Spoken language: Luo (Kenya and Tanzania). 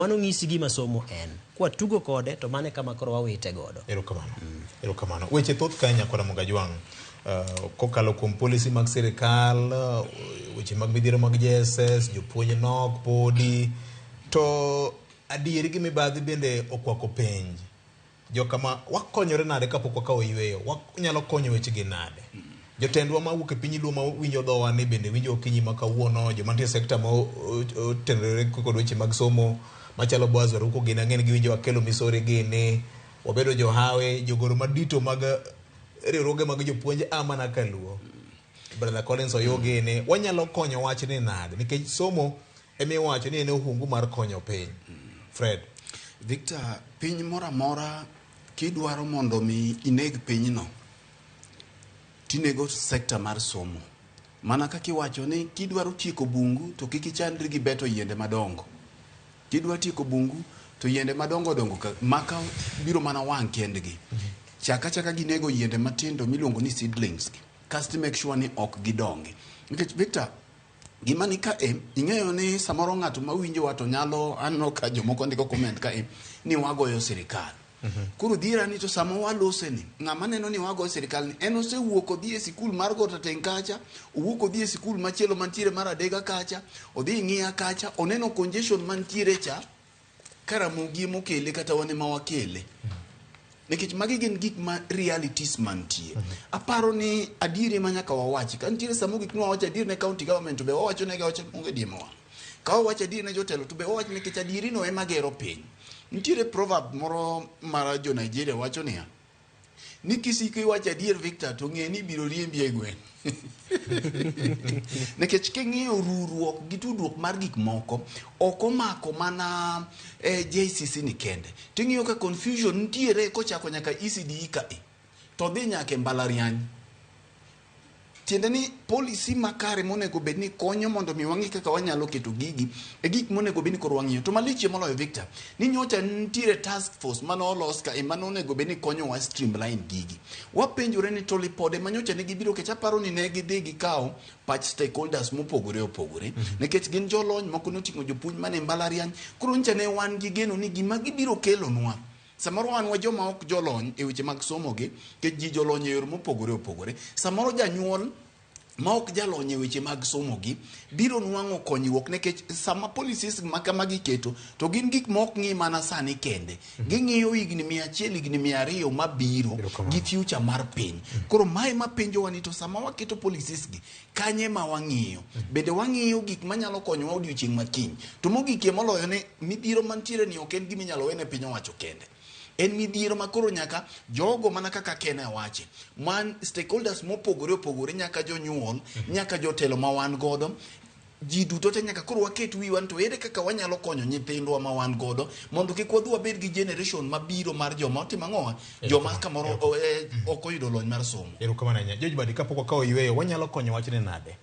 mano ng'isi gima somo en. Kwa tugo kode to mane kama koro wawite godo. Erokamano. Weche thoth Kenya kwa Ramogi Ajwang'. Kokalo kuom policy mag sirkal, weche mag midhiero mag JSS, jopuonj nok podi, to adieri gi mibadhi bende okwako penj. Jokama wakonyore nade kapok wakawo yweyo, wanyalo konyo weche gi nade. Jotendwa ma wuok e piny luo ma winjo dhowa ni bende winjo okinyi ma kawuono, joma nitie sekta ma otenore kod weche mag somo machalo Boaz Waruko gini ang'en gi winjo wakelo misori gini, wabedo johawe, jogoro madito mag riwruoge mag jopuonje amana kaluo. Brother Collins Oyogi ni wanyalo konyo wach ni nade nikech somo emiwacho ni en ohungu mar konyo piny. Fred Victor, piny mora mora kidwaro mondo mi ineg pinyno tinego sekta mar somo. Mana kaka iwacho ni kidwaro tieko bungu to kik ichandri gi beto yiende madongo. Kidwa tieko bungu to yiende madongo dongo maka biro mana wang' kendgi. Chaka ginego yiende matindo miluongo ni seedlings. Cast make sure ni ok gidongi. Nikech Victor, gima ni ka ing'eyo ni samoro ng'ato mawinjo wato nyalo anno ka jomoko ndiko comment ka ni wagoyo sirkal. Kuro dhira ni to samo walose ni ng'ama neno ni wagoyo sirkal ni en osewuok odhi e sikul mar Gota Tenkacha, owuok odhi e sikul machielo mantiere mar Adega kacha, odhi ng'iya kacha, oneno congestion mantiere cha Karamogi mokele kata wane mawakele. Nikech magi gin gik ma realities mantie. Aparo ni adieri manyaka wawachi. Ka nitiere samo gik ma wawachi adieri ne county government to be wawacho ne gawacho onge dimo wa. Ka wawacho adieri ne jotelo to be wawacho nikech adieri no ema gero piny. Nitiere proverb moro mar jo Nigeria wacho niya, ni kisiko iwacho adier Victor to ng'e ni biro riembi e gweng'. Nikech king'iyo ruruok gi tudruok mar gik moko ok omako mana JCC ni kende. Ting'iyo ka confusion nitiere kochako nyaka ECDE ka to dhi nyaka mbalariany. Tiende ni policy makare monego bed ni konyo mondo mi wang'i kaka wanyalo keto gigi e gik monego bed ni koro wang'iyo. To malich moloyo Victor, ni nyocha nitiere task force mano olos ka mano onego bed ni konyo wa streamline gigi. Wapenjore ni tolipode manyocha ne gibiro kecha paro ni ne gidhi gikawo patch stakeholders mopogore opogore. Nikech gin jolony moko noting'o jopuonj mane mbalariany. Koro nyocha ne wan gi geno ni gima gibiro kelonwa. Samoro wan wa joma ok jolony e weche mag somo gi, ke ji jolony e yore mopogore opogore. Samoro janyuol ma ok jalony e weche mag somo gi biro nwang'o konyruok nikech sama policies makama giketo to gin gik ma ok ng'i mana sani kende. Ging'iyo higni 100 higni 200 mabiro gi future mar piny. Koro mae mapenjo wani to sama waketo policies gi kanye ma wang'iyo. Bende wang'iyo gik manyalo konyowa odiochieng' makiny. To mogikie moloyo ne midhiero mantiere ni ok en gima inyalo wene piny owacho kende. En midhiero makoro nyaka jogo mana kaka Kene wache. Man stakeholders mopogore opogore nyaka jonyuol, nyaka jotelo ma wan godo. Ji duto te nyaka koro waket wiwan to ere kaka wanyalo konyo nyithindwa ma wan godo mondo kik wadhi wabed gi generation mabiro mar joma otimo ang'owa, joma kamoro ok oyudo lony mar somo. Erokamano ahinya. George Badi kapok wakawo yweyo wanyalo konyo wach ni nade?